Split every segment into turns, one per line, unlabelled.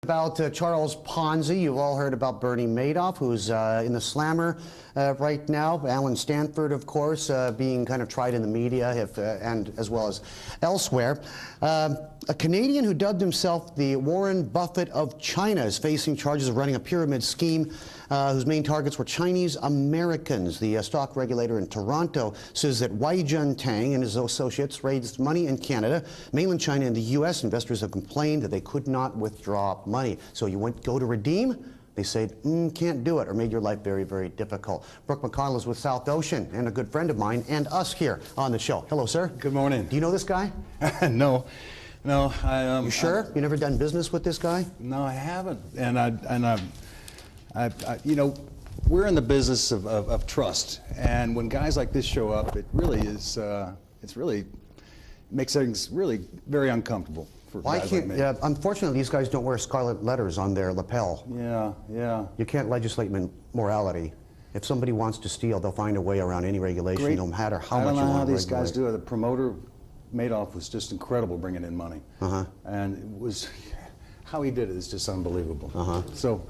About Charles Ponzi, you've all heard about Bernie Madoff, who's in the slammer right now. Alan Stanford, of course, being kind of tried in the media and as well as elsewhere. A Canadian who dubbed himself the Warren Buffett of China is facing charges of running a pyramid scheme whose main targets were Chinese Americans. The stock regulator in Toronto says that Wei Juntang and his associates raised money in Canada, mainland China, and the U.S. Investors have complained that they could not withdraw money. So you go to redeem, they say, can't do it, or made your life very, very difficult. Brook McConnell is with South Ocean, and a good friend of mine, and us here on the show. Hello, sir.
Good morning.
Do you know this guy?
No.
You sure? You never done business with this guy?
No, I haven't. And you know, we're in the business of trust, and when guys like this show up, it really is. It makes things really very uncomfortable.
Why can't? Yeah, unfortunately, these guys don't wear scarlet letters on their lapel.
Yeah.
You can't legislate morality. If somebody wants to steal, they'll find a way around any regulation, no matter how much you want to regulate.
I don't know how these guys do it. The promoter, Madoff, was just incredible bringing in money, and it was how he did it is just unbelievable. So,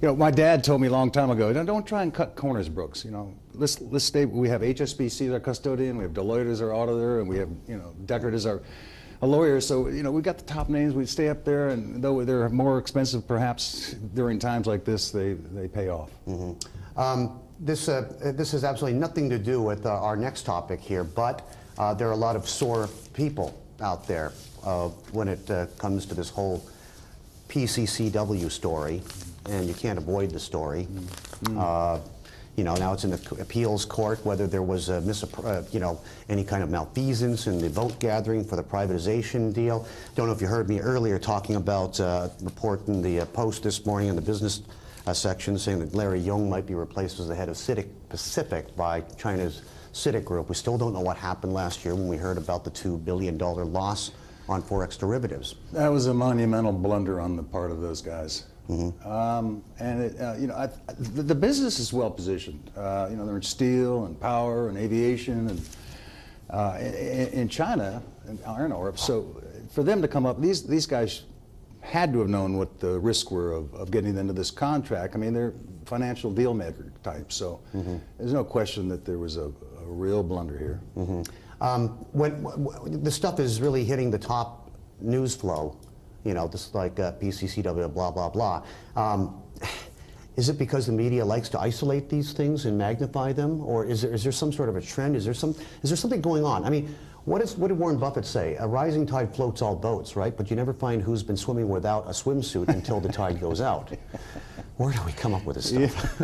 you know, my dad told me a long time ago, don't try and cut corners, Brooks. You know, let's stay. We have HSBC as our custodian, we have Deloitte as our auditor, and we have, you know, Deckard as our lawyer. So, you know, we've got the top names. We stay up there, and though they're more expensive, perhaps during times like this, they pay off.
This has absolutely nothing to do with our next topic here, but there are a lot of sore people out there when it comes to this whole PCCW story, and you can't avoid the story. You know, now it's in the appeals court whether there was you know, any kind of malfeasance in the vote gathering for the privatization deal. Don't know if you heard me earlier talking about report in the Post this morning in the business section saying that Larry Young might be replaced as the head of Citic Pacific by China's Citic group. We still don't know what happened last year when we heard about the $2 billion loss on Forex derivatives.
That was a monumental blunder on the part of those guys. And you know, the business is well positioned. You know, they're in steel and power and aviation and in China and iron ore. So for them to come up, these guys had to have known what the risks were of getting into this contract. I mean, they're financial deal maker types. So there's no question that there was a real blunder here.
When the stuff is really hitting the top news flow, you know, just like PCCW, blah, blah, blah. Is it because the media likes to isolate these things and magnify them? Or is there some sort of a trend? Is there something going on? I mean, what did Warren Buffett say? A rising tide floats all boats, right? But you never find who's been swimming without a swimsuit until the tide goes out. Where do we come up with this stuff?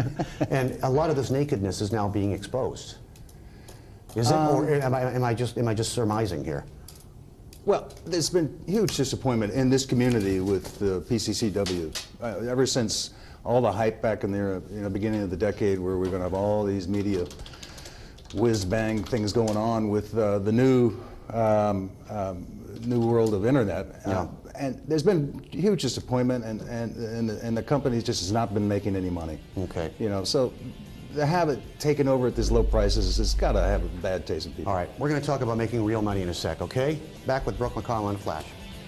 And a lot of this nakedness is now being exposed. Is it, or am I just surmising here?
Well, there's been huge disappointment in this community with the PCCW ever since all the hype back in the beginning of the decade, where we're going to have all these media whiz-bang things going on with the new world of internet. And there's been huge disappointment, and the company just has not been making any money. Okay. You know, so to have it taken over at these low prices, it's got to have a bad taste in people.
All right, we're going to talk about making real money in a sec, okay? Back with Brook McConnell in a flash.